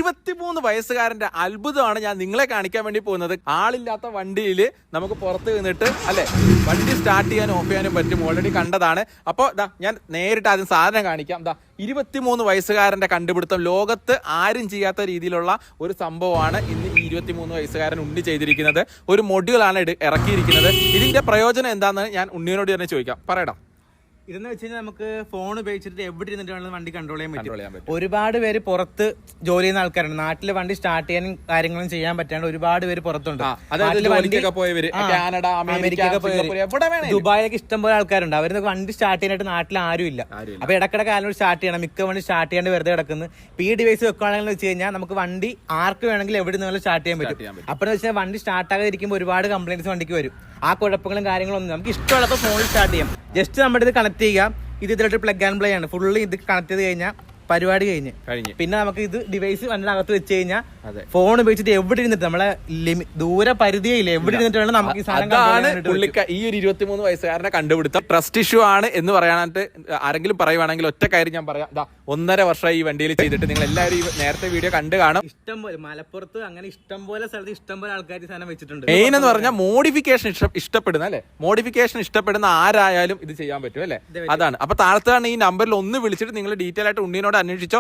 23 വയസ്സുകാരന്റെ അത്ഭുതമാണ് ഞാൻ നിങ്ങളെ കാണിക്കാൻ വേണ്ടി പോകുന്നത്. ആളില്ലാത്ത വണ്ടിയിൽ നമുക്ക് പുറത്ത് നിന്നിട്ട് അല്ലെ വണ്ടി സ്റ്റാർട്ട് ചെയ്യാനും ഓഫ് ചെയ്യാനും പറ്റും. ഓൾറെഡി കണ്ടതാണ്. അപ്പോൾ ഞാൻ നേരിട്ട് ആദ്യം സാധനം കാണിക്കാം. 23 വയസ്സുകാരന്റെ കണ്ടുപിടുത്തം. ലോകത്ത് ആരും ചെയ്യാത്ത രീതിയിലുള്ള ഒരു സംഭവമാണ് ഇന്ന് ഈ 23 വയസ്സുകാരൻ ഉണ്ണി ചെയ്തിരിക്കുന്നത്. ഒരു മൊഡ്യൂളാണ് ഇറക്കിയിരിക്കുന്നത്. ഇതിന്റെ പ്രയോജനം എന്താണെന്ന് ഞാൻ ഉണ്ണിയോട് തന്നെ ചോദിക്കാം. പറയടാ. ഇതെന്ന് വെച്ച് കഴിഞ്ഞാൽ നമുക്ക് ഫോൺ ഉപയോഗിച്ചിട്ട് എവിടെ ഇരുന്നിട്ട് വേണമെങ്കിലും വണ്ടി കൺട്രോൾ ചെയ്യാൻ പറ്റും. ഒരുപാട് പേര് പുറത്ത് ജോലി ചെയ്യുന്ന ആൾക്കാരുണ്ട്. നാട്ടിൽ വണ്ടി സ്റ്റാർട്ട് ചെയ്യാനും കാര്യങ്ങളും ചെയ്യാൻ പറ്റാണ്ട് ഒരുപാട് പേര് പുറത്തുണ്ട്. കാനഡ, അമേരിക്ക ദുബായിലൊക്കെ ഇഷ്ടംപോലെ ആൾക്കാരുണ്ട്. അവർക്ക് വണ്ടി സ്റ്റാർട്ട് ചെയ്യാനായിട്ട് നാട്ടിൽ ആരും ഇല്ല. അപ്പൊ ഇടക്കിടെ കാലം സ്റ്റാർട്ട് ചെയ്യണം. മിക്ക വണ്ടി സ്റ്റാർട്ട് ചെയ്യാണ്ട് വെറുതെ കിടക്കുന്നു. ഈ ഡിവൈസ് വെക്കുകയാണെങ്കിൽ വെച്ച് കഴിഞ്ഞാൽ നമുക്ക് വണ്ടി ആർക്ക് വേണമെങ്കിലും എവിടെ നിന്നാലും സ്റ്റാർട്ട് ചെയ്യാൻ പറ്റും. അപ്പൊ വെച്ചാൽ വണ്ടി സ്റ്റാർട്ട് ആകാതിരിക്കുമ്പോൾ ഒരുപാട് കംപ്ലൈന്റ്സ് വണ്ടിക്ക് വരും. ആ കുഴപ്പങ്ങളും കാര്യങ്ങളൊന്നും നമുക്ക് ഇഷ്ടമുള്ളപ്പോൾ ഫോണിൽ സ്റ്റാർട്ട് ചെയ്യാം. ജസ്റ്റ് നമ്മുടെ ഇത് കണക്ട് ചെയ്യുക. ഇത് പ്ലഗ് ആൻഡ് പ്ലേ ആണ്. ഫുള്ളി ഇത് കണക്ട് ചെയ്ത് കഴിഞ്ഞാൽ പരിപാടി കഴിഞ്ഞ് പിന്നെ നമുക്ക് ഇത് ഡിവൈസ് അതിനകത്ത് വെച്ച് കഴിഞ്ഞാൽ ഫോൺ ഉപയോഗിച്ചിട്ട് എവിടെ ഇരുന്നിട്ട് നമ്മളെ ദൂര പരിധിയില്ല എവിടെ ഇരുന്നിട്ട് വേണം നമുക്ക് ഈ സാധനം. ഈ ഒരു 23 വയസ്സുകാരനെ കണ്ടുപിടുത്തം ട്രസ്റ്റ് ഇഷ്യൂ ആണ് എന്ന് പറയാനായിട്ട് ആരെങ്കിലും പറയുവാണെങ്കിൽ ഒറ്റ കാര്യം ഞാൻ പറയാം. 1.5 വർഷമായി ഈ വണ്ടിയിൽ ചെയ്തിട്ട്. നിങ്ങൾ എല്ലാവരും ഈ നേരത്തെ വീഡിയോ കണ്ടു കാണും. ഇഷ്ടംപോലെ മലപ്പുറത്ത് അങ്ങനെ ഇഷ്ടംപോലെ സ്ഥലത്ത് ഇഷ്ടംപോലെ ആൾക്കാർ ഈ സാധനം വെച്ചിട്ടുണ്ട്. മെയിൻ എന്ന് പറഞ്ഞാൽ മോഡിഫിക്കേഷൻ ഇഷ്ടപ്പെടുന്ന അല്ലെ മോഡിഫിക്കേഷൻ ഇഷ്ടപ്പെടുന്ന ആരായാലും ഇത് ചെയ്യാൻ പറ്റും അല്ലെ. അതാണ്. അപ്പൊ താഴത്താണ് ഈ നമ്പറിൽ ഒന്ന് വിളിച്ചിട്ട് നിങ്ങൾ ഡീറ്റെയിൽ ആയിട്ട് ഉണ്ണിയോട് അന്വേഷിച്ചോ.